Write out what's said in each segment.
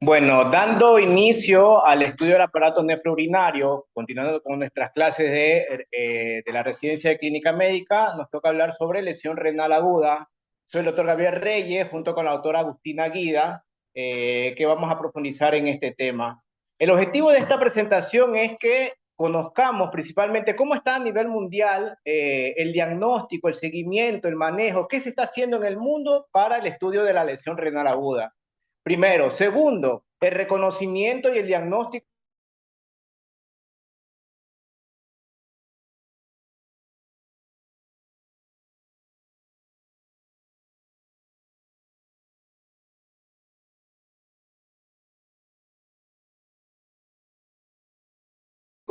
Bueno, dando inicio al estudio del aparato nefrourinario, continuando con nuestras clases de la residencia de clínica médica, nos toca hablar sobre lesión renal aguda. Soy el doctor Gabriel Reyes, junto con la doctora Agustina Guida, que vamos a profundizar en este tema. El objetivo de esta presentación es que conozcamos principalmente cómo está a nivel mundial el diagnóstico, el seguimiento, el manejo, qué se está haciendo en el mundo para el estudio de la lesión renal aguda. Primero. Segundo, el reconocimiento y el diagnóstico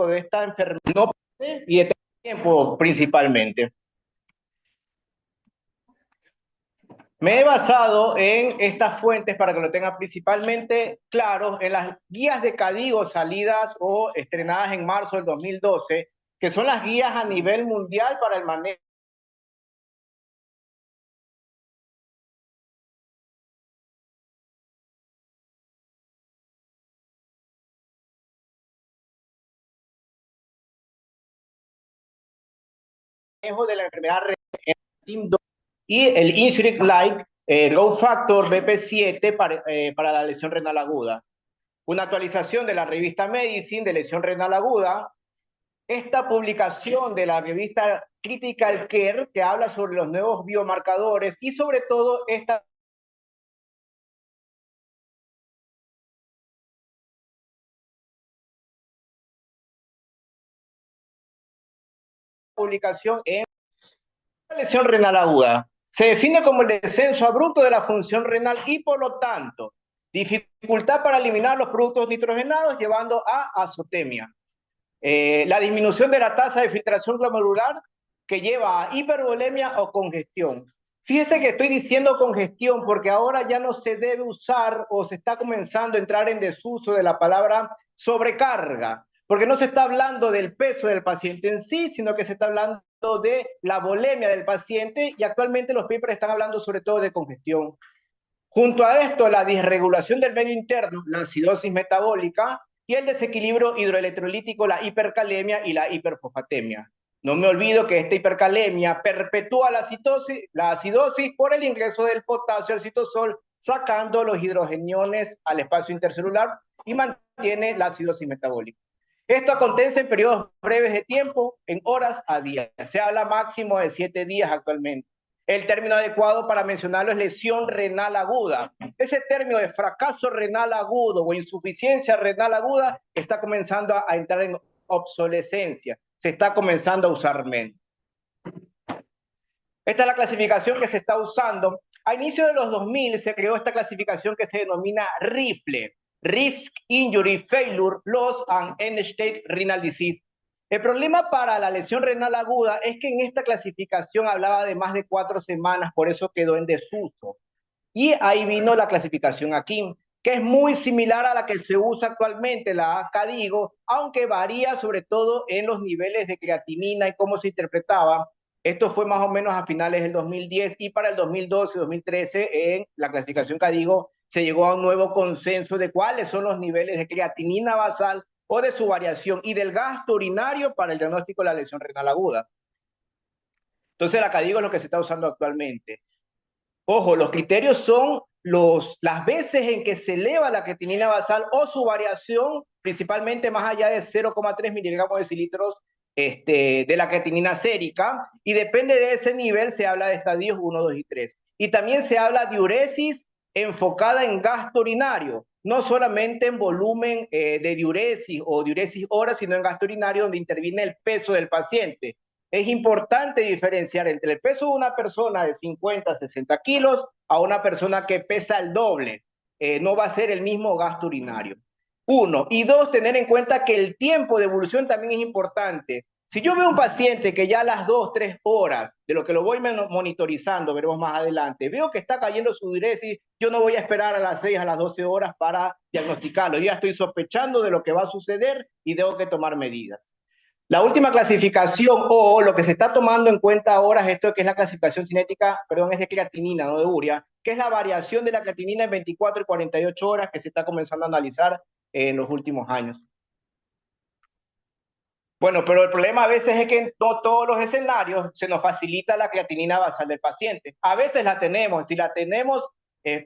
de esta enfermedad no y de tiempo principalmente. Me he basado en estas fuentes para que lo tengan principalmente claro en las guías de CADIGO salidas o estrenadas en marzo del 2012, que son las guías a nivel mundial para el manejo de la enfermedad renal y el Insulin Like Growth Factor BP7 para la lesión renal aguda. Una actualización de la revista Medicine de lesión renal aguda, esta publicación de la revista Critical Care, que habla sobre los nuevos biomarcadores y sobre todo esta publicación en la lesión renal aguda. Se define como el descenso abrupto de la función renal y por lo tanto dificultad para eliminar los productos nitrogenados llevando a azotemia. La disminución de la tasa de filtración glomerular que lleva a hipervolemia o congestión. Fíjese que estoy diciendo congestión porque ahora ya no se debe usar o se está comenzando a entrar en desuso de la palabra sobrecarga, porque no se está hablando del peso del paciente en sí, sino que se está hablando de la volemia del paciente y actualmente los papers están hablando sobre todo de congestión. Junto a esto, la disregulación del medio interno, la acidosis metabólica y el desequilibrio hidroelectrolítico, la hipercalemia y la hiperfosfatemia. No me olvido que esta hipercalemia perpetúa la acidosis por el ingreso del potasio al citosol, sacando los hidrogeniones al espacio intercelular y mantiene la acidosis metabólica. Esto acontece en periodos breves de tiempo, en horas a días. Se habla máximo de 7 días actualmente. El término adecuado para mencionarlo es lesión renal aguda. Ese término de fracaso renal agudo o insuficiencia renal aguda está comenzando a entrar en obsolescencia. Se está comenzando a usar menos. Esta es la clasificación que se está usando. A inicio de los 2000 se creó esta clasificación que se denomina RIFLE, Risk, Injury, Failure, Loss and End-Stage Renal Disease. El problema para la lesión renal aguda es que en esta clasificación hablaba de más de 4 semanas, por eso quedó en desuso. Y ahí vino la clasificación aquí, que es muy similar a la que se usa actualmente, la CADIGO, aunque varía sobre todo en los niveles de creatinina y cómo se interpretaba. Esto fue más o menos a finales del 2010 y para el 2012-2013 en la clasificación CADIGO se llegó a un nuevo consenso de cuáles son los niveles de creatinina basal o de su variación y del gasto urinario para el diagnóstico de la lesión renal aguda. Entonces la CADIGO es lo que se está usando actualmente. Ojo, los criterios son las veces en que se eleva la creatinina basal o su variación, principalmente más allá de 0,3 miligramos de decilitros de la creatinina sérica, y depende de ese nivel se habla de estadios 1, 2 y 3. Y también se habla de diuresis enfocada en gasto urinario, no solamente en volumen de diuresis o diuresis hora, sino en gasto urinario donde interviene el peso del paciente. Es importante diferenciar entre el peso de una persona de 50, 60 kilos a una persona que pesa el doble. No va a ser el mismo gasto urinario. Uno. Y dos, tener en cuenta que el tiempo de evolución también es importante. Si yo veo un paciente que ya a las 2, 3 horas, de lo que lo voy monitorizando, veremos más adelante, veo que está cayendo su diuresis, yo no voy a esperar a las 6, a las 12 horas para diagnosticarlo. Yo ya estoy sospechando de lo que va a suceder y tengo que tomar medidas. La última clasificación o lo que se está tomando en cuenta ahora es esto que es la clasificación cinética, perdón, es de creatinina, no de urea, que es la variación de la creatinina en 24 y 48 horas que se está comenzando a analizar en los últimos años. Bueno, pero el problema a veces es que en todos los escenarios se nos facilita la creatinina basal del paciente. A veces la tenemos, si la tenemos,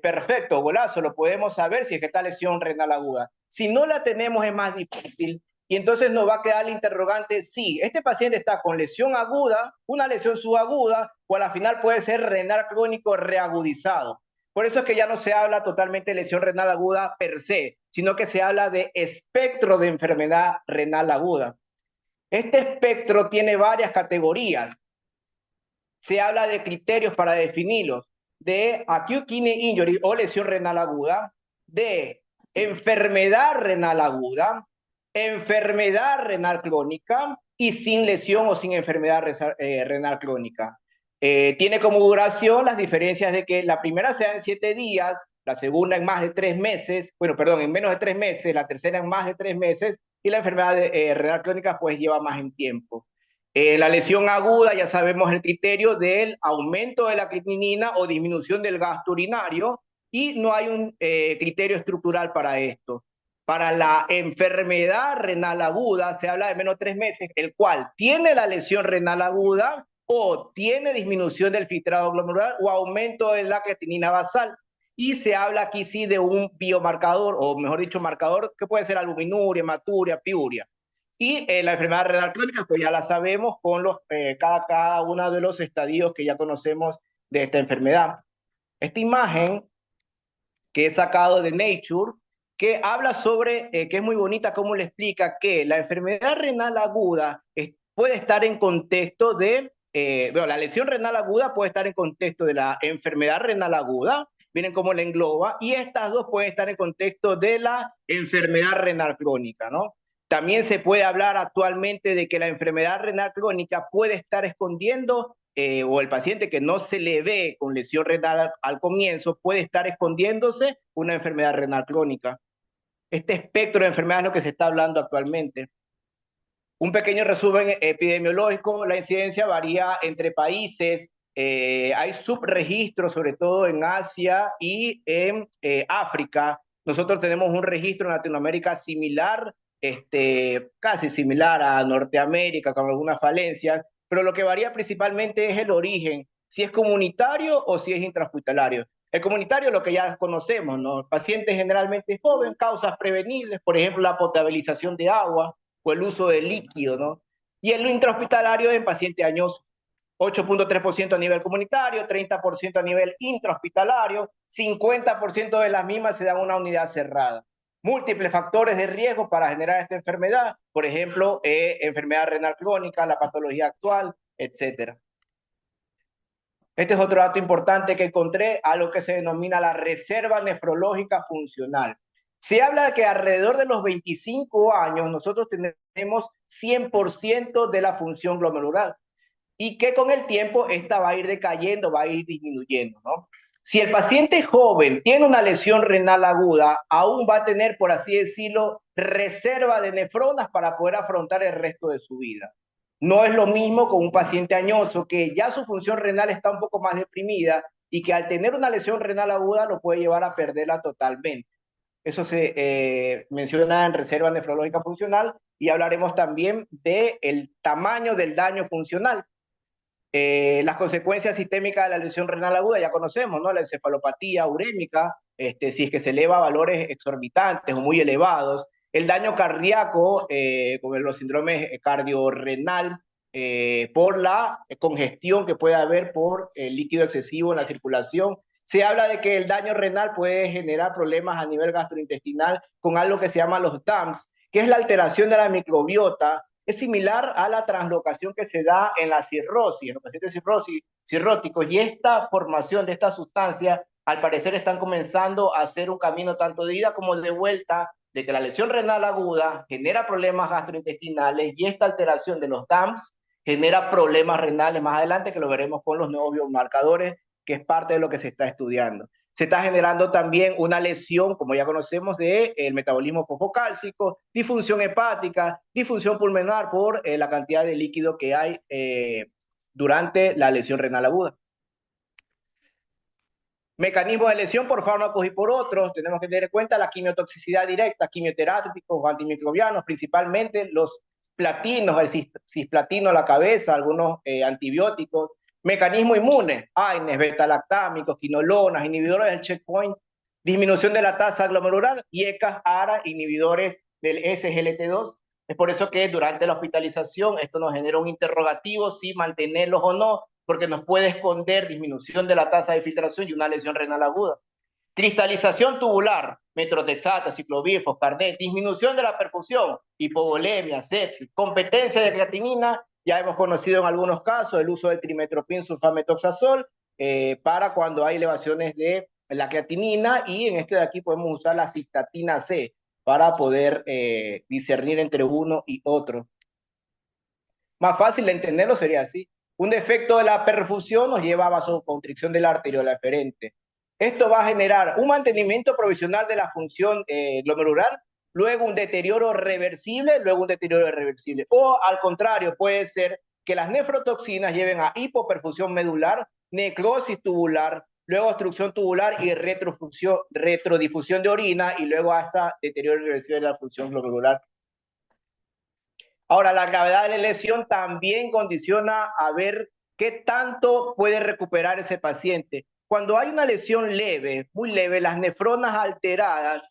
perfecto, golazo, lo podemos saber si es que está lesión renal aguda. Si no la tenemos es más difícil y entonces nos va a quedar el interrogante si este paciente está con lesión aguda, una lesión subaguda o a la final puede ser renal crónico reagudizado. Por eso es que ya no se habla totalmente de lesión renal aguda per se, sino que se habla de espectro de enfermedad renal aguda. Este espectro tiene varias categorías. Se habla de criterios para definirlos, de acute kidney injury o lesión renal aguda, de enfermedad renal aguda, enfermedad renal crónica y sin lesión o sin enfermedad renal crónica. Tiene como duración las diferencias de que la primera sea en 7 días, la segunda en más de 3 meses, bueno, perdón, en menos de 3 meses, la tercera en más de 3 meses y la enfermedad renal crónica pues lleva más en tiempo. La lesión aguda, ya sabemos el criterio del aumento de la creatinina o disminución del gasto urinario y no hay un criterio estructural para esto. Para la enfermedad renal aguda se habla de menos de 3 meses, el cual tiene la lesión renal aguda o tiene disminución del filtrado glomerular o aumento de la creatinina basal. Y se habla aquí sí de un biomarcador, o mejor dicho, marcador que puede ser albuminuria, hematuria, piuria. Y la enfermedad renal crónica, pues ya la sabemos con cada uno de los estadios que ya conocemos de esta enfermedad. Esta imagen que he sacado de Nature, que habla sobre, que es muy bonita, cómo le explica que la enfermedad renal aguda puede estar en contexto de, bueno, la lesión renal aguda puede estar en contexto de la enfermedad renal aguda, miren cómo la engloba, y estas dos pueden estar en contexto de la enfermedad renal crónica, ¿no? También se puede hablar actualmente de que la enfermedad renal crónica puede estar escondiendo o el paciente que no se le ve con lesión renal al comienzo puede estar escondiéndose una enfermedad renal crónica. Este espectro de enfermedades es lo que se está hablando actualmente. Un pequeño resumen epidemiológico, la incidencia varía entre países, hay subregistros, sobre todo en Asia y en África. Nosotros tenemos un registro en Latinoamérica similar, casi similar a Norteamérica, con algunas falencias, pero lo que varía principalmente es el origen, si es comunitario o si es intrahospitalario. El comunitario, lo que ya conocemos, ¿no? El paciente generalmente joven, causas prevenibles, por ejemplo, la potabilización de agua, o el uso de líquido, ¿no? Y el intrahospitalario en paciente añoso, 8.3% a nivel comunitario, 30% a nivel intrahospitalario, 50% de las mismas se dan una unidad cerrada. Múltiples factores de riesgo para generar esta enfermedad, por ejemplo, enfermedad renal crónica, la patología actual, etcétera. Este es otro dato importante que encontré, a lo que se denomina la reserva nefrológica funcional. Se habla de que alrededor de los 25 años nosotros tenemos 100% de la función glomerular y que con el tiempo esta va a ir decayendo, va a ir disminuyendo, ¿no? Si el paciente joven tiene una lesión renal aguda, aún va a tener, por así decirlo, reserva de nefronas para poder afrontar el resto de su vida. No es lo mismo con un paciente añoso que ya su función renal está un poco más deprimida y que al tener una lesión renal aguda lo puede llevar a perderla totalmente. Eso se menciona en reserva nefrológica funcional y hablaremos también del tamaño del daño funcional. Las consecuencias sistémicas de la lesión renal aguda ya conocemos, ¿no? La encefalopatía urémica, si es que se eleva a valores exorbitantes o muy elevados, el daño cardíaco con los síndromes cardiorrenal por la congestión que puede haber por el líquido excesivo en la circulación. Se habla de que el daño renal puede generar problemas a nivel gastrointestinal con algo que se llama los DAMS, que es la alteración de la microbiota. Es similar a la translocación que se da en la cirrosis, en los pacientes cirróticos, y esta formación de esta sustancia, al parecer, están comenzando a hacer un camino tanto de ida como de vuelta, de que la lesión renal aguda genera problemas gastrointestinales y esta alteración de los DAMS genera problemas renales más adelante, que lo veremos con los nuevos biomarcadores, que es parte de lo que se está estudiando. Se está generando también una lesión, como ya conocemos, del metabolismo fosfocálcico, disfunción hepática, disfunción pulmonar por la cantidad de líquido que hay, durante la lesión renal aguda. Mecanismos de lesión por fármacos y por otros. Tenemos que tener en cuenta la quimiotoxicidad directa, quimioterápicos o antimicrobianos, principalmente los platinos, el cisplatino a la cabeza, algunos antibióticos. Mecanismo inmune, AINES, beta-lactámicos, quinolonas, inhibidores del checkpoint, disminución de la tasa glomerular, IECAS, ARA, inhibidores del SGLT2. Es por eso que durante la hospitalización esto nos genera un interrogativo si mantenerlos o no, porque nos puede esconder disminución de la tasa de filtración y una lesión renal aguda. Cristalización tubular, metrotexata, ciclovir, foscarnet, disminución de la perfusión, hipovolemia, sepsis, competencia de creatinina, ya hemos conocido en algunos casos el uso del trimetoprim sulfametoxazol para cuando hay elevaciones de la creatinina, y en este de aquí podemos usar la cistatina C para poder discernir entre uno y otro. Más fácil de entenderlo sería así. Un defecto de la perfusión nos lleva a vasoconstricción de la arteriola eferente. Esto va a generar un mantenimiento provisional de la función glomerular, luego un deterioro reversible, luego un deterioro irreversible. O al contrario, puede ser que las nefrotoxinas lleven a hipoperfusión medular, necrosis tubular, luego obstrucción tubular y retrodifusión de orina, y luego hasta deterioro irreversible de la función glomerular. Ahora, la gravedad de la lesión también condiciona a ver qué tanto puede recuperar ese paciente. Cuando hay una lesión leve, muy leve, las nefronas alteradas,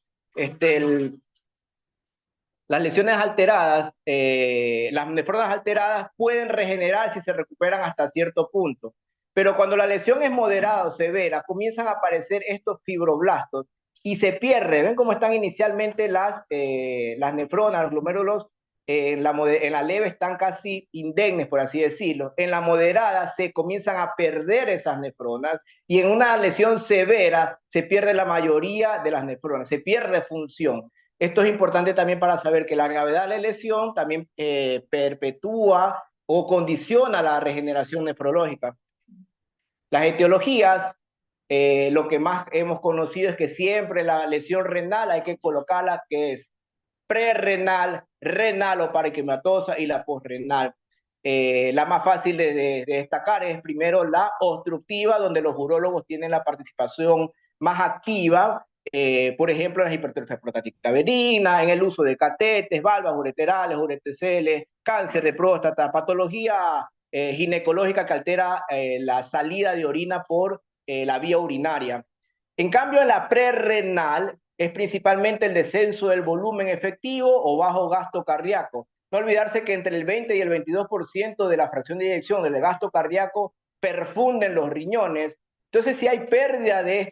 las lesiones alteradas, las nefronas alteradas pueden regenerar si se recuperan hasta cierto punto. Pero cuando la lesión es moderada o severa, comienzan a aparecer estos fibroblastos y se pierde. ¿Ven cómo están inicialmente las nefronas, los glomérulos? En la leve están casi indemnes, por así decirlo. En la moderada se comienzan a perder esas nefronas, y en una lesión severa se pierde la mayoría de las nefronas, se pierde función. Esto es importante también para saber que la gravedad de la lesión también perpetúa o condiciona la regeneración nefrológica. Las etiologías, lo que más hemos conocido es que siempre la lesión renal hay que colocarla que es prerrenal, renal o parenquimatosa, y la posrenal. La más fácil de destacar es primero la obstructiva, donde los urólogos tienen la participación más activa, por ejemplo, en la hipertrofia prostática benigna, en el uso de catéteres, valvas ureterales, ureteceles, cáncer de próstata, patología ginecológica que altera la salida de orina por la vía urinaria. En cambio, en la prerrenal es principalmente el descenso del volumen efectivo o bajo gasto cardíaco. No olvidarse que entre el 20 y el 22% de la fracción de eyección del gasto cardíaco perfunden los riñones. Entonces, si hay pérdida de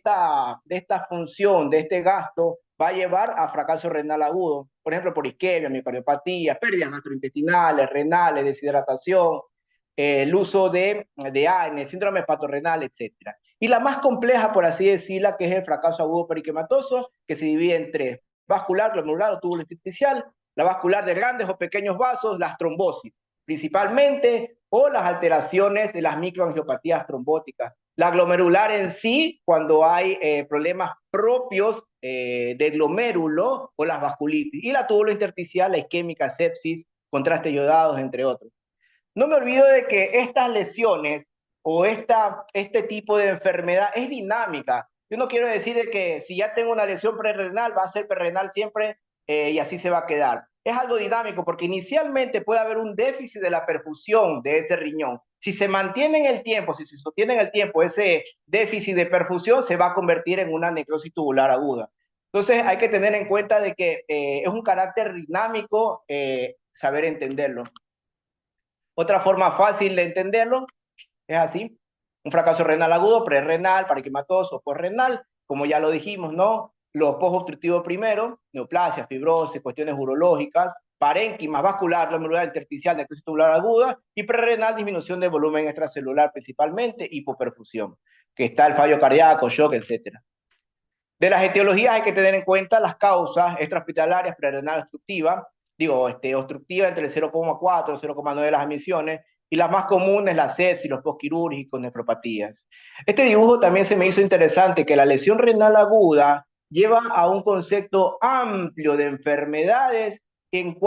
esta función, de este gasto, va a llevar a fracaso renal agudo. Por ejemplo, por isquemia, miocardiopatía, pérdidas gastrointestinales, renales, deshidratación, el uso de ANE, síndrome hepatorrenal, etc. Y la más compleja, por así decirla, que es el fracaso agudo periquematoso, que se divide en tres: vascular, glomerular o túbulo intersticial, la vascular de grandes o pequeños vasos, las trombosis, principalmente, o las alteraciones de las microangiopatías trombóticas. La glomerular en sí, cuando hay problemas propios de glomérulo o las vasculitis. Y la túbulo intersticial, la isquémica, sepsis, contrastes iodados, entre otros. No me olvido de que estas lesiones o este tipo de enfermedad es dinámica. Yo no quiero decir de que si ya tengo una lesión prerrenal, va a ser prerrenal siempre y así se va a quedar. Es algo dinámico porque inicialmente puede haber un déficit de la perfusión de ese riñón. Si se mantiene en el tiempo, si se sostiene en el tiempo ese déficit de perfusión, se va a convertir en una necrosis tubular aguda. Entonces hay que tener en cuenta de que es un carácter dinámico, saber entenderlo. Otra forma fácil de entenderlo es así: un fracaso renal agudo, prerrenal, parenquimatoso, posrenal, como ya lo dijimos, ¿no? Los post-obstructivos primero, neoplasia, fibrosis, cuestiones urológicas, parénquima, vascular, glomerular intersticial, necrosis tubular aguda, y prerrenal, disminución de volumen extracelular principalmente, hipoperfusión, que está el fallo cardíaco, shock, etc. De las etiologías hay que tener en cuenta las causas extrahospitalarias, prerrenal obstructiva, obstructiva entre el 0,4 y 0,9 de las admisiones, y las más comunes, la sepsis, los postquirúrgicos, nefropatías. Este dibujo también se me hizo interesante, que la lesión renal aguda lleva a un concepto amplio de enfermedades en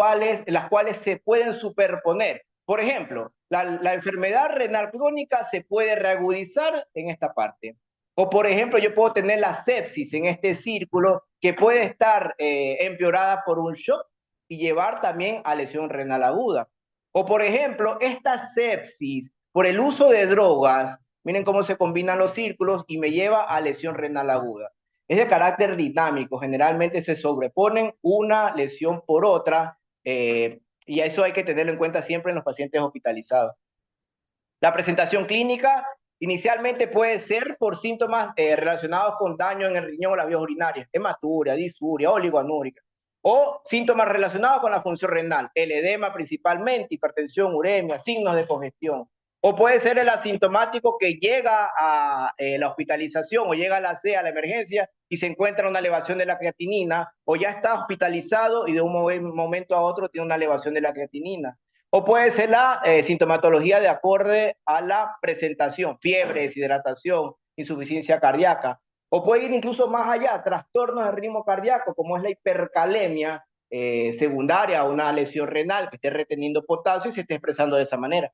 las cuales se pueden superponer. Por ejemplo, la enfermedad renal crónica se puede reagudizar en esta parte. O por ejemplo, yo puedo tener la sepsis en este círculo que puede estar empeorada por un shock y llevar también a lesión renal aguda. O por ejemplo, esta sepsis por el uso de drogas, miren cómo se combinan los círculos y me lleva a lesión renal aguda. Es de carácter dinámico, generalmente se sobreponen una lesión por otra y eso hay que tenerlo en cuenta siempre en los pacientes hospitalizados. La presentación clínica inicialmente puede ser por síntomas relacionados con daño en el riñón o las vías urinarias, hematuria, disuria, oligoanúrica, o síntomas relacionados con la función renal, el edema principalmente, hipertensión, uremia, signos de congestión. O puede ser el asintomático que llega a la hospitalización o llega a la C, a la emergencia, y se encuentra una elevación de la creatinina, o ya está hospitalizado y de un momento a otro tiene una elevación de la creatinina. O puede ser la sintomatología de acorde a la presentación, fiebre, deshidratación, insuficiencia cardíaca. O puede ir incluso más allá, trastornos del ritmo cardíaco, como es la hipercalemia secundaria a una lesión renal que esté reteniendo potasio y se esté expresando de esa manera.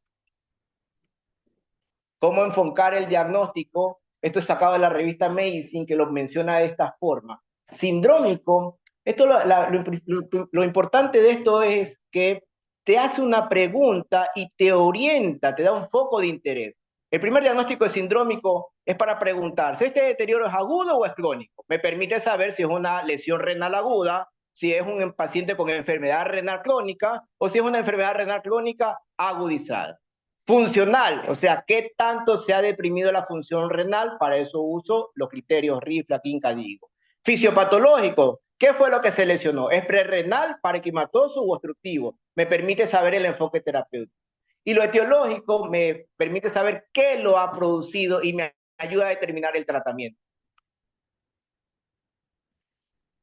¿Cómo enfocar el diagnóstico? Esto es sacado de la revista Medicine, que lo menciona de esta forma. Sindrómico, esto lo importante de esto es que te hace una pregunta y te orienta, te da un foco de interés. El primer diagnóstico de sindrómico es para preguntar si este deterioro es agudo o es crónico. Me permite saber si es una lesión renal aguda, si es un paciente con enfermedad renal crónica o si es una enfermedad renal crónica agudizada. Funcional, o sea, ¿qué tanto se ha deprimido la función renal? Para eso uso los criterios RIFLA, quinca, digo. Fisiopatológico, ¿qué fue lo que se lesionó? ¿Es prerrenal, parenquimatoso u obstructivo? Me permite saber el enfoque terapéutico. Y lo etiológico me permite saber qué lo ha producido y me ayuda a determinar el tratamiento.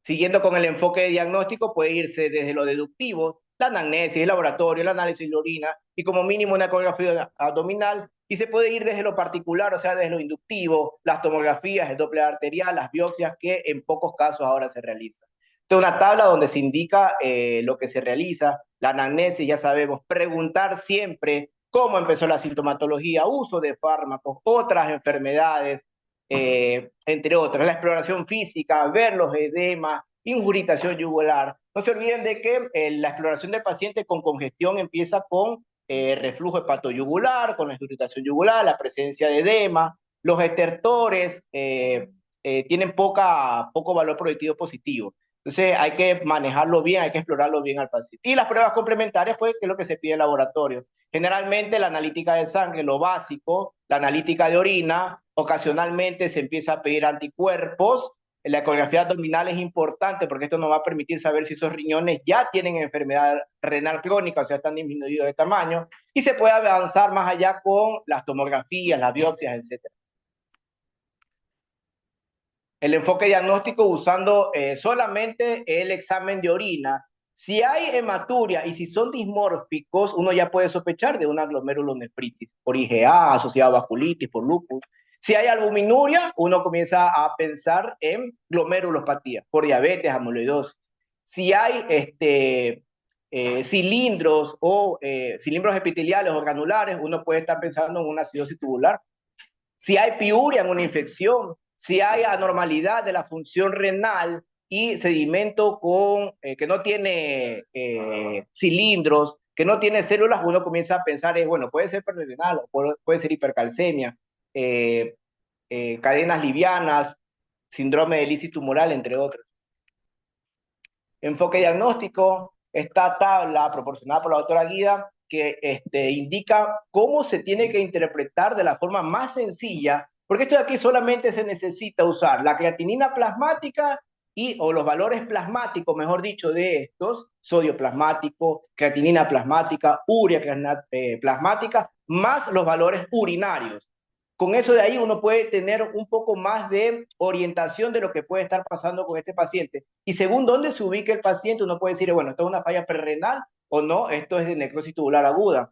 Siguiendo con el enfoque de diagnóstico, puede irse desde lo deductivo, la anamnesis, el laboratorio, el análisis de orina y como mínimo una ecografía abdominal. Y se puede ir desde lo particular, o sea, desde lo inductivo, las tomografías, el Doppler arterial, las biopsias que en pocos casos ahora se realizan. Esta es una tabla donde se indica lo que se realiza, la anamnesis, ya sabemos, preguntar siempre cómo empezó la sintomatología, uso de fármacos, otras enfermedades, entre otras. La exploración física, ver los edemas, ingurgitación yugular. No se olviden de que la exploración del paciente con congestión empieza con reflujo hepatoyugular, con la ingurgitación yugular, la presencia de edema. Los estertores tienen poco valor predictivo positivo. Entonces hay que manejarlo bien, hay que explorarlo bien al paciente. Y las pruebas complementarias, pues, que es lo que se pide en laboratorio. Generalmente la analítica de sangre, lo básico, la analítica de orina, ocasionalmente se empieza a pedir anticuerpos. La ecografía abdominal es importante porque esto nos va a permitir saber si esos riñones ya tienen enfermedad renal crónica, o sea, están disminuidos de tamaño, y se puede avanzar más allá con las tomografías, las biopsias, etc. El enfoque diagnóstico usando solamente el examen de orina. Si hay hematuria y si son dismórficos, uno ya puede sospechar de una glomerulonefritis por IgA, asociada a vasculitis, por lupus. Si hay albuminuria, uno comienza a pensar en glomerulopatía, por diabetes, amiloidosis. Si hay cilindros o cilindros epiteliales o granulares, uno puede estar pensando en una acidosis tubular. Si hay piuria en una infección, si hay anormalidad de la función renal y sedimento que no tiene cilindros, que no tiene células, uno comienza a pensar, bueno, puede ser perrenal, puede ser hipercalcemia, eh, cadenas livianas, síndrome de lisis tumoral, entre otros. Enfoque diagnóstico, esta tabla proporcionada por la doctora Guida, que indica cómo se tiene que interpretar de la forma más sencilla, porque esto de aquí solamente se necesita usar la creatinina plasmática o los valores plasmáticos, mejor dicho, de estos, sodio plasmático, creatinina plasmática, urea plasmática, más los valores urinarios. Con eso de ahí uno puede tener un poco más de orientación de lo que puede estar pasando con este paciente. Y según dónde se ubique el paciente, uno puede decir, bueno, esto es una falla prerrenal o no, esto es de necrosis tubular aguda.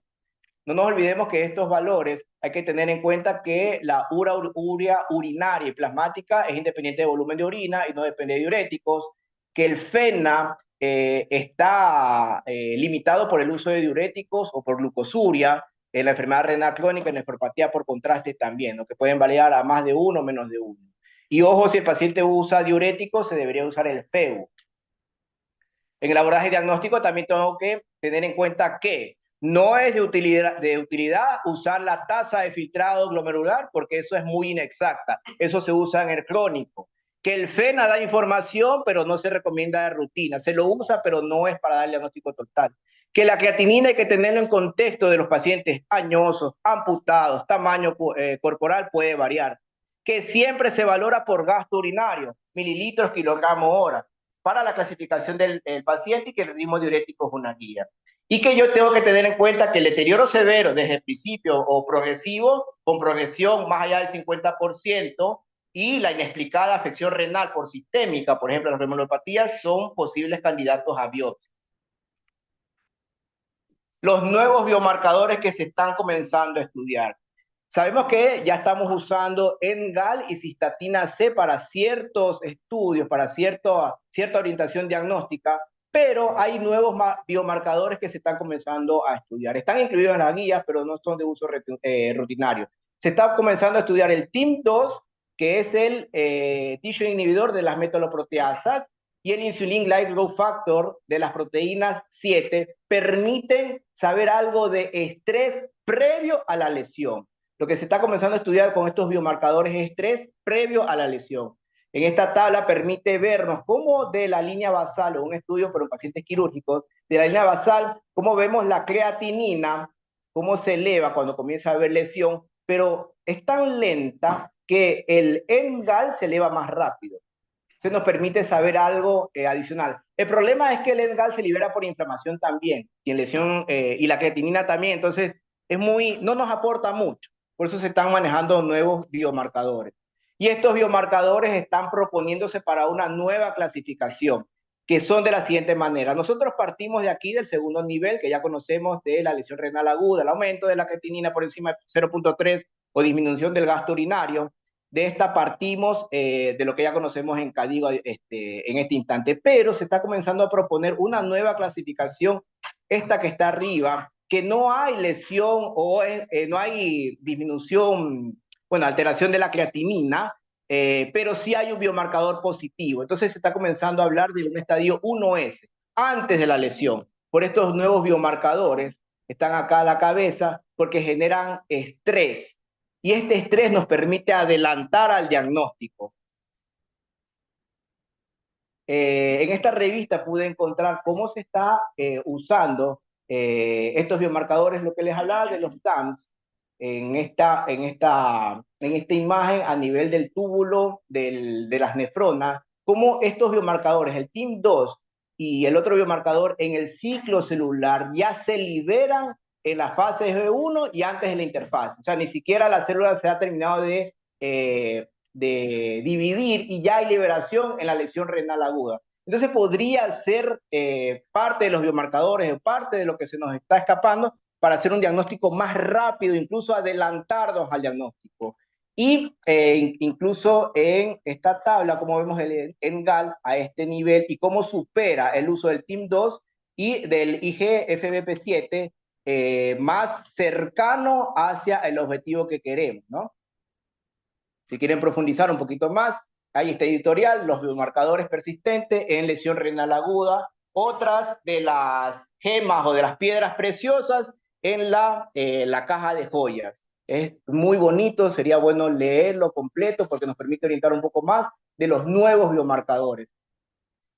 No nos olvidemos que estos valores hay que tener en cuenta que la urea urinaria y plasmática es independiente de volumen de orina y no depende de diuréticos, que el FENA está limitado por el uso de diuréticos o por glucosuria, en la enfermedad renal crónica, en nefropatía por contraste también, ¿no? Que pueden variar a más de uno o menos de uno. Y ojo, si el paciente usa diurético, se debería usar el FEU. En el abordaje diagnóstico también tengo que tener en cuenta que no es de utilidad usar la tasa de filtrado glomerular porque eso es muy inexacta. Eso se usa en el crónico. Que el FENA da información, pero no se recomienda de rutina. Se lo usa, pero no es para dar el diagnóstico total. Que la creatinina hay que tenerlo en contexto de los pacientes añosos, amputados, tamaño corporal puede variar. Que siempre se valora por gasto urinario, mililitros, kilogramo hora para la clasificación del paciente y que el ritmo diurético es una guía. Y que yo tengo que tener en cuenta que el deterioro severo desde el principio o progresivo, con progresión más allá del 50%, y la inexplicada afección renal por sistémica, por ejemplo, las reumatopatías, son posibles candidatos a biopsia. Los nuevos biomarcadores que se están comenzando a estudiar. Sabemos que ya estamos usando NGAL y cistatina C para ciertos estudios, para cierta orientación diagnóstica, pero hay nuevos biomarcadores que se están comenzando a estudiar. Están incluidos en las guías, pero no son de uso rutinario. Se está comenzando a estudiar el TIM2, que es el tissue inhibidor de las metaloproteasas, y el insulin light growth factor de las proteínas 7 permiten saber algo de estrés previo a la lesión. Lo que se está comenzando a estudiar con estos biomarcadores es estrés previo a la lesión. En esta tabla permite vernos cómo de la línea basal, o un estudio pero en pacientes quirúrgicos, de la línea basal, cómo vemos la creatinina, cómo se eleva cuando comienza a haber lesión, pero es tan lenta que el NGAL se eleva más rápido. Eso nos permite saber algo adicional. El problema es que el NGAL se libera por inflamación también, y en lesión, y la creatinina también, entonces no nos aporta mucho. Por eso se están manejando nuevos biomarcadores. Y estos biomarcadores están proponiéndose para una nueva clasificación, que son de la siguiente manera. Nosotros partimos de aquí del segundo nivel, que ya conocemos de la lesión renal aguda, el aumento de la creatinina por encima de 0.3 o disminución del gasto urinario. De esta partimos de lo que ya conocemos en CADIGO en este instante, pero se está comenzando a proponer una nueva clasificación, esta que está arriba, que no hay lesión o no hay disminución, bueno, alteración de la creatinina, pero sí hay un biomarcador positivo. Entonces se está comenzando a hablar de un estadio 1S, antes de la lesión, por estos nuevos biomarcadores, están acá a la cabeza, porque generan estrés. Y este estrés nos permite adelantar al diagnóstico. En esta revista pude encontrar cómo se está usando estos biomarcadores, lo que les hablaba de los DAMs, en esta imagen a nivel del túbulo de las nefronas, cómo estos biomarcadores, el TIM2 y el otro biomarcador en el ciclo celular ya se liberan en la fase G1 y antes de la interfaz. O sea, ni siquiera la célula se ha terminado de dividir y ya hay liberación en la lesión renal aguda. Entonces podría ser parte de los biomarcadores o parte de lo que se nos está escapando para hacer un diagnóstico más rápido, incluso adelantarnos al diagnóstico. Y incluso en esta tabla, como vemos el NGAL a este nivel y cómo supera el uso del TIM2 y del IGFBP7 más cercano hacia el objetivo que queremos, ¿no? Si quieren profundizar un poquito más, hay este editorial, los biomarcadores persistentes en lesión renal aguda, otras de las gemas o de las piedras preciosas en la caja de joyas. Es muy bonito, sería bueno leerlo completo porque nos permite orientar un poco más de los nuevos biomarcadores.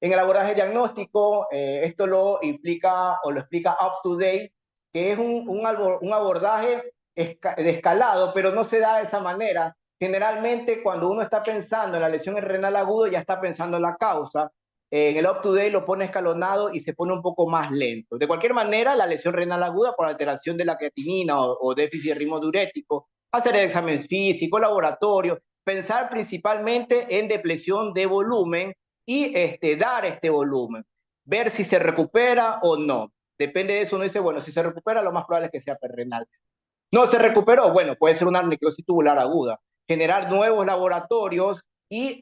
En el abordaje diagnóstico, esto lo implica o lo explica UpToDate, que es un abordaje de escalado, pero no se da de esa manera. Generalmente, cuando uno está pensando en la lesión renal aguda, ya está pensando en la causa. En el UpToDate lo pone escalonado y se pone un poco más lento. De cualquier manera, la lesión renal aguda por alteración de la creatinina o déficit de ritmo diurético, hacer el examen físico, laboratorio, pensar principalmente en depresión de volumen y dar este volumen, ver si se recupera o no. Depende de eso, uno dice, bueno, si se recupera, lo más probable es que sea perrenal. No se recuperó, bueno, puede ser una necrosis tubular aguda. Generar nuevos laboratorios y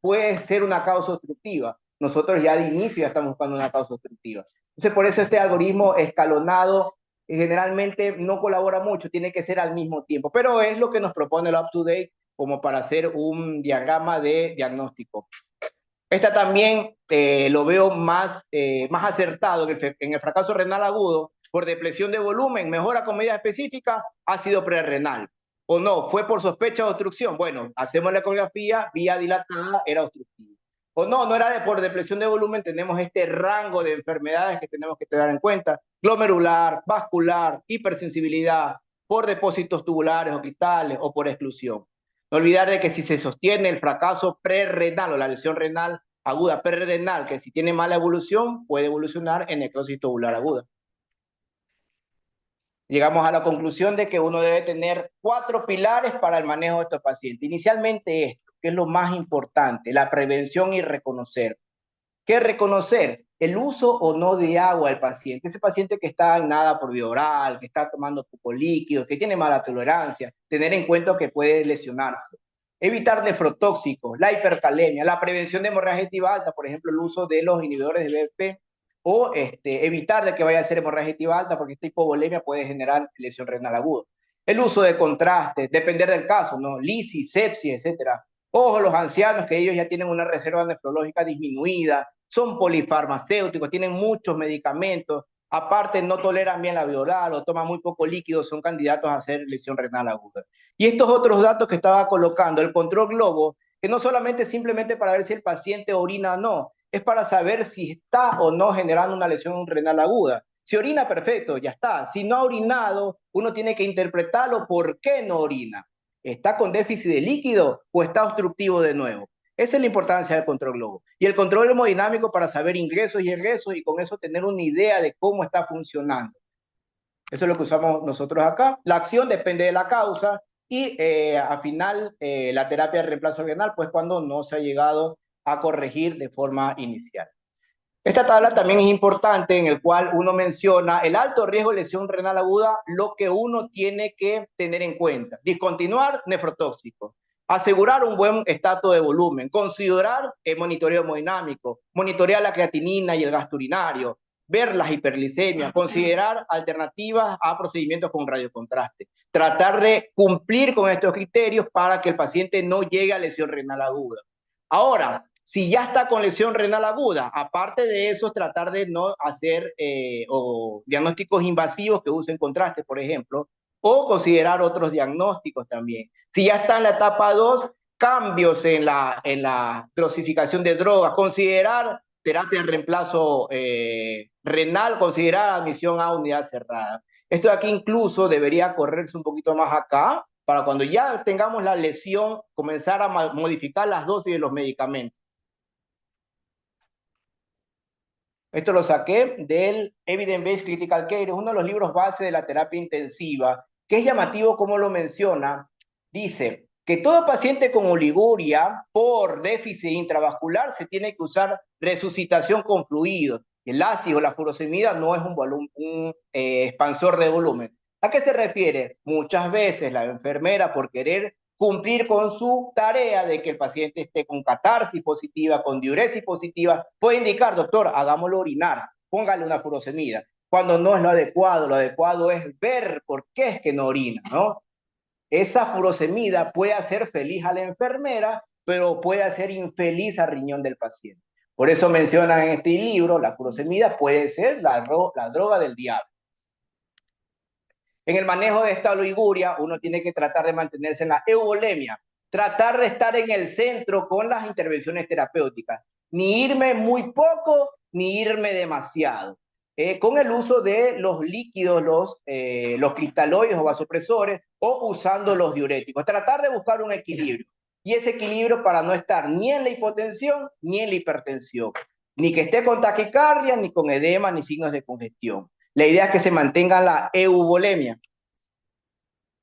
puede ser una causa obstructiva. Nosotros ya de inicio ya estamos buscando una causa obstructiva. Entonces, por eso este algoritmo escalonado generalmente no colabora mucho, tiene que ser al mismo tiempo, pero es lo que nos propone el UpToDate como para hacer un diagrama de diagnóstico. Esta también lo veo más acertado en el fracaso renal agudo por depresión de volumen, mejora con medida específica, ácido prerrenal. O no, fue por sospecha de obstrucción. Bueno, hacemos la ecografía, vía dilatada, era obstructiva. O no, no era por depresión de volumen, tenemos este rango de enfermedades que tenemos que tener en cuenta. Glomerular, vascular, hipersensibilidad, por depósitos tubulares o cristales o por exclusión. No olvidar de que si se sostiene el fracaso prerrenal o la lesión renal aguda prerrenal, que si tiene mala evolución, puede evolucionar en necrosis tubular aguda. Llegamos a la conclusión de que uno debe tener 4 pilares para el manejo de estos pacientes. Inicialmente esto, que es lo más importante, la prevención y reconocer. ¿Qué reconocer? El uso o no de agua del paciente. Ese paciente que está en nada por vía oral, que está tomando poco líquido, que tiene mala tolerancia, tener en cuenta que puede lesionarse. Evitar nefrotóxicos, la hipercalemia, la prevención de hemorragia digestiva alta, por ejemplo, el uso de los inhibidores de BP, o evitar de que vaya a ser hemorragia digestiva alta, porque esta hipovolemia puede generar lesión renal aguda. El uso de contrastes, depender del caso, ¿no? Lisis, sepsis, etcétera. Ojo, los ancianos, que ellos ya tienen una reserva nefrológica disminuida, son polifarmacéuticos, tienen muchos medicamentos, aparte no toleran bien la vía oral o toman muy poco líquido, son candidatos a hacer lesión renal aguda. Y estos otros datos que estaba colocando, el control globo, que no solamente simplemente para ver si el paciente orina o no, es para saber si está o no generando una lesión renal aguda. Si orina, perfecto, ya está. Si no ha orinado, uno tiene que interpretarlo por qué no orina. ¿Está con déficit de líquido o está obstructivo de nuevo? Esa es la importancia del control globo. Y el control hemodinámico para saber ingresos y egresos y con eso tener una idea de cómo está funcionando. Eso es lo que usamos nosotros acá. La acción depende de la causa y al final la terapia de reemplazo renal, pues cuando no se ha llegado a corregir de forma inicial. Esta tabla también es importante en el cual uno menciona el alto riesgo de lesión renal aguda, lo que uno tiene que tener en cuenta. Discontinuar nefrotóxico, asegurar un buen estatus de volumen, considerar el monitoreo hemodinámico, monitorear la creatinina y el gasto urinario, ver las hiperglicemias, considerar alternativas a procedimientos con radiocontraste, tratar de cumplir con estos criterios para que el paciente no llegue a lesión renal aguda. Ahora, si ya está con lesión renal aguda, aparte de eso, tratar de no hacer diagnósticos invasivos que usen contraste, por ejemplo, o considerar otros diagnósticos también. Si ya está en la etapa 2, cambios en la dosificación de drogas, considerar terapia de reemplazo renal, considerar admisión a unidad cerrada. Esto de aquí incluso debería correrse un poquito más acá, para cuando ya tengamos la lesión, comenzar a modificar las dosis de los medicamentos. Esto lo saqué del Evidence-Based Critical Care, es uno de los libros base de la terapia intensiva, que es llamativo como lo menciona. Dice que todo paciente con oliguria por déficit intravascular se tiene que usar resucitación con fluidos. El ácido, la furosemida, no es un expansor de volumen. ¿A qué se refiere? Muchas veces la enfermera, por querer cumplir con su tarea de que el paciente esté con catarsis positiva, con diuresis positiva, puede indicar, doctor, hagámoslo orinar, póngale una furosemida, cuando no es lo adecuado es ver por qué es que no orina, ¿no? Esa furosemida puede hacer feliz a la enfermera, pero puede hacer infeliz al riñón del paciente. Por eso mencionan en este libro, la furosemida puede ser la droga del diablo. En el manejo de esta oliguria, uno tiene que tratar de mantenerse en la euvolemia, tratar de estar en el centro con las intervenciones terapéuticas, ni irme muy poco, ni irme demasiado. Con el uso de los líquidos, los cristaloides o vasopresores, o usando los diuréticos. Tratar de buscar un equilibrio. Y ese equilibrio para no estar ni en la hipotensión, ni en la hipertensión. Ni que esté con taquicardia, ni con edema, ni signos de congestión. La idea es que se mantenga la euvolemia.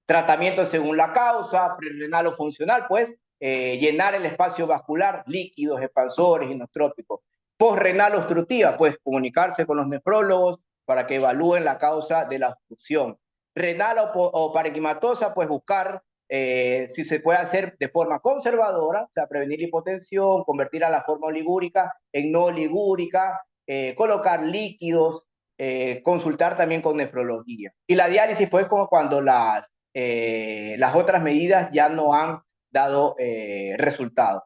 Tratamiento según la causa, prerrenal o funcional, pues llenar el espacio vascular, líquidos, expansores, inostrópicos. Postrenal obstructiva, pues comunicarse con los nefrólogos para que evalúen la causa de la obstrucción. Renal o parenquimatosa, pues buscar si se puede hacer de forma conservadora, o sea, prevenir hipotensión, convertir a la forma oligúrica en no oligúrica, colocar líquidos, consultar también con nefrología. Y la diálisis fue como cuando las otras medidas ya no han dado resultado.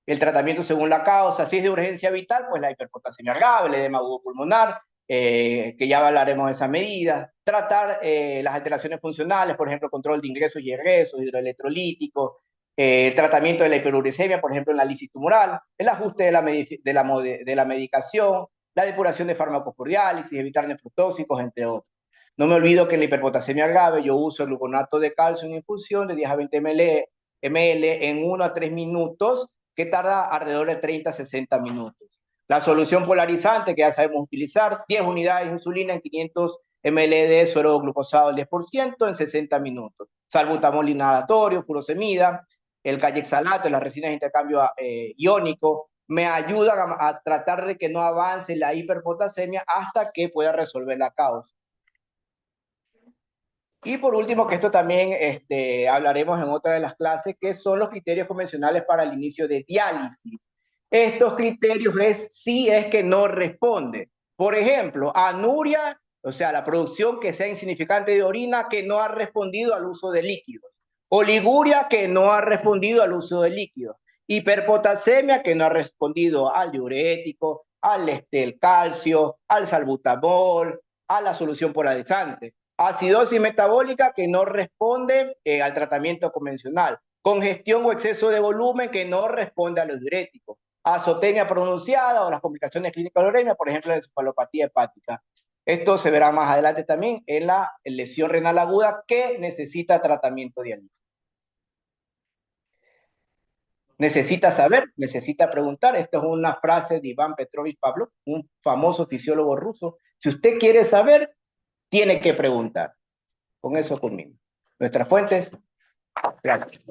El tratamiento según la causa, si es de urgencia vital, pues la hiperpotasemia grave, el edema agudo pulmonar, que ya hablaremos de esa medida. Tratar las alteraciones funcionales, por ejemplo, control de ingresos y egresos, hidroelectrolíticos, tratamiento de la hiperuricemia, por ejemplo, en la lisis tumoral, el ajuste de la medicación, la depuración de fármacos por diálisis, evitar nefrotóxicos, entre otros. No me olvido que en la hiperpotasemia grave yo uso el gluconato de calcio en infusión de 10 a 20 ml en 1 a 3 minutos, que tarda alrededor de 30 a 60 minutos. La solución polarizante que ya sabemos utilizar, 10 unidades de insulina en 500 ml de suero glucosado al 10% en 60 minutos. Salbutamol inhalatorio, furosemida, el cayexalato, las resinas de intercambio iónico, me ayudan a tratar de que no avance la hiperpotasemia hasta que pueda resolver la causa. Y por último, que esto también hablaremos en otra de las clases, que son los criterios convencionales para el inicio de diálisis. Estos criterios es si es que no responde. Por ejemplo, anuria, o sea, la producción que sea insignificante de orina que no ha respondido al uso de líquidos. Oliguria que no ha respondido al uso de líquidos. Hiperpotasemia que no ha respondido al diurético, al calcio, al salbutamol, a la solución polarizante. Acidosis metabólica que no responde al tratamiento convencional. Congestión o exceso de volumen que no responde a los diuréticos. Azotemia pronunciada o las complicaciones clínicas de la uremia, por ejemplo, la encefalopatía hepática. Esto se verá más adelante también en la lesión renal aguda que necesita tratamiento dialítico. Necesita saber, necesita preguntar. Esto es una frase de Iván Petrovich Pavlov, un famoso fisiólogo ruso. Si usted quiere saber, tiene que preguntar. Con eso conmigo. Nuestras fuentes. Gracias.